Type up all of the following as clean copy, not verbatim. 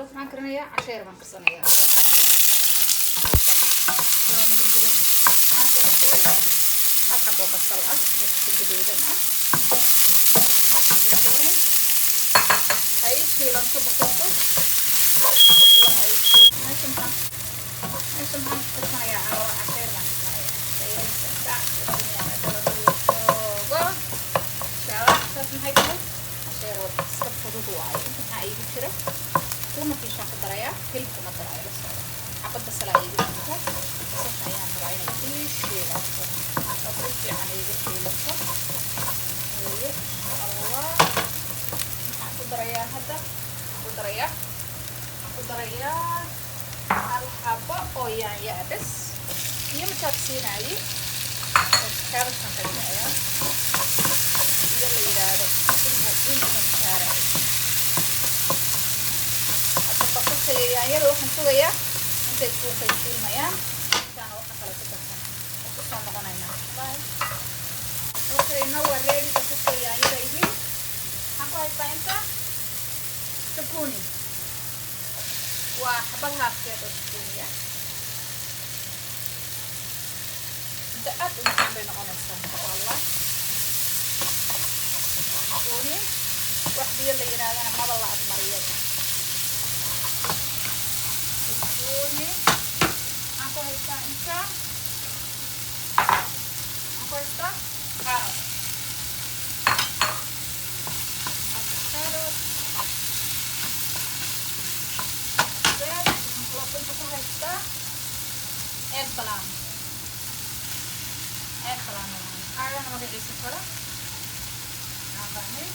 خلاص معاك كرنية عشير بان كرسنية حبة بصلة بس جديدة هاي كيلو بصلة ماشي معاك كرسنية عشير بان كرسنية maxay tahay asheero iska fudud waaye maxaa iigu jira kuna fiishaan ku daraya hilibkuna daraya la socda xabadda salaa iigu jirta sasha ayaan rabaa inay ii shiilato oo si fiican iigu shiilato iyo allah maxaan ku darayaa hadda ku darayaa hal xabo oo yaanya bes iyo markaad siinaayay kaabaskan ka dhigayaa la yiraahdo inuu masaaray hadda basasha iyo yaanyada waxaan sugayaa intay isku qaybsilmayaan intaan waxa kale ku darsan ku soo noqonaynaa okay now we're ready basasha iyo yaanyada yihiin waxaan ku haystaa inta sabuni waa xabad haafkeed oo sabuniya inta aad u macaan bay noqonaysaa wallah sabuni wax biyo la yiraahdo maba la admariyay sabuni aan ku haystaa inta carrot eggplant ayana magaciisa kale Bye.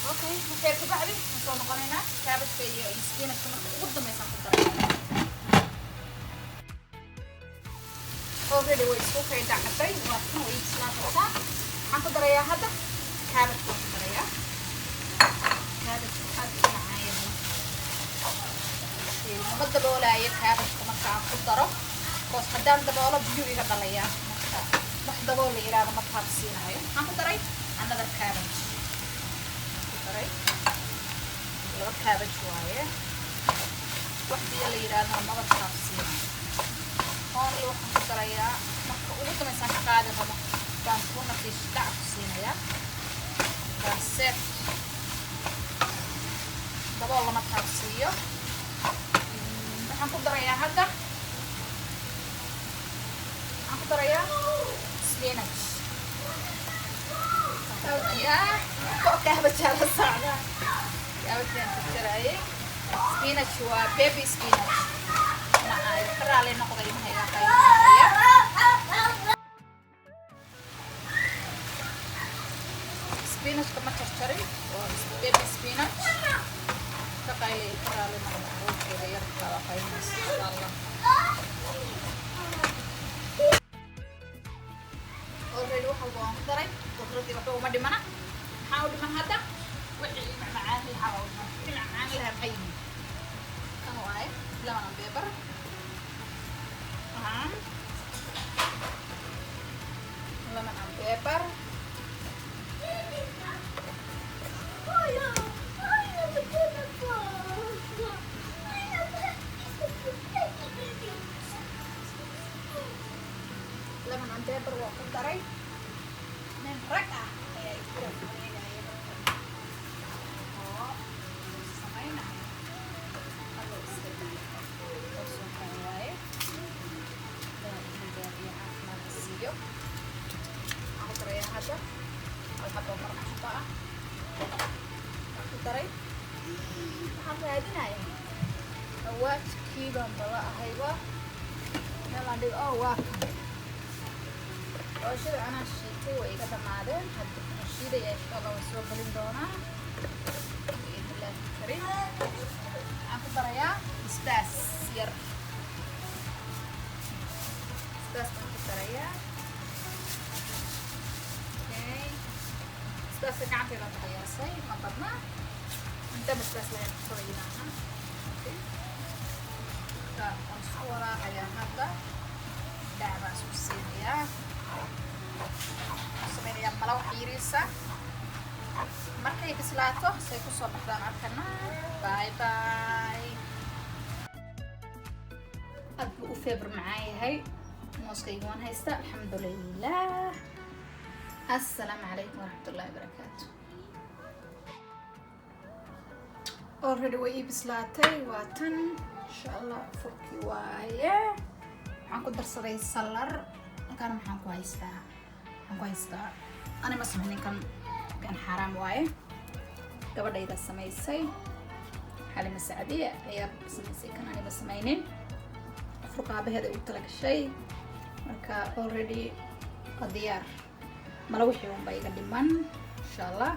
Okay, waxay ku bacdi soo noqonayna cabbage iyo spinach marka ugu dambaysan ku darayna already way isku kay dhacday waa kan way islaamtaa waxaan ku darayaa hadda cabbage ku darayaa cabbage aad u macaan yahay ma daboolaya cabbage marka aan ku daro koos hadaan daboolo biyo iga dhalaya marka wax dabool la yiraahdo ma taabsiinayo waxaan ku daray another cabbage laba cabbage waaye wax biyo la yiraahdo ma taabsiinayo only waxaan ku darayaa marka ugu dambaysan ka qaadi rabo baan ku nafiis dhac ku siinayaa set dabool lama taabsiiyo waxaan ku darayaa hadda spinach cabbage ala socda cabbage aan ku daraayay spinach waa baby spinach معاي كرالي نقضي هي قايمة سبينش كما تشتري بيبي سبينش تقايلي كرالي نقضي كده يرفع قايمة إن شاء الله already waxa waan ku daray qudradii waxa uma dhimana waxa u dhiman hadda wixii macaan lahaa maxay kan waaye lemon and pepper lemon and pepper lemon and pepper waa ku daray nin rag ah ayaa isku sameynaya oo sameynaya hada iska هذا الحبة مرحبا ترى هذا هدينا وات كيلو بلا هيبة يلا دي واك وشيء أنا شيء وإذا تمادن حد الشيء ده إن شاء الله وسوى بلندونا بإذن الله الكريم أخذ ترى سباس ير سباس أخذ ترى بس كعبي بقى يا سي ما بدنا جدا بس لها فريناها صورة يا هذا دعوة سوسيليا سمينيا ملوح يريسا markay bislaato say ku soo baxdaan arkana bye bye abu u feebar macaayahay mooskayga waan haysta alxamdulilah assalaamu calaykum waraxmatullaahi wabarakaatu already way ii bislaatay waa tan insha allah furkii waaye waxaan ku darsaday salar halkaana maxaan ku haystaa ani ma sameynin kan xaraam waaye gabadhayda samaysay xalima sacdiya ayaa samaysay kan ani ma sameynin furqaabaheeda ugu tala gashay marka already diyaar mala wixii unba iga dhiman insha allah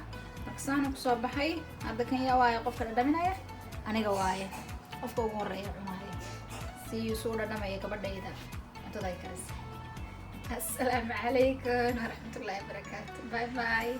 marka saana kusoo baxay hadda kan yaa waaye qofka dhadhaminaya aniga waaye qofka ugu horeeya cunaayo si suu dhadhamaya gabadhayda cuntada ay karisay assalaamu calaykum waraxmatullaahi wabarakaatu bye bye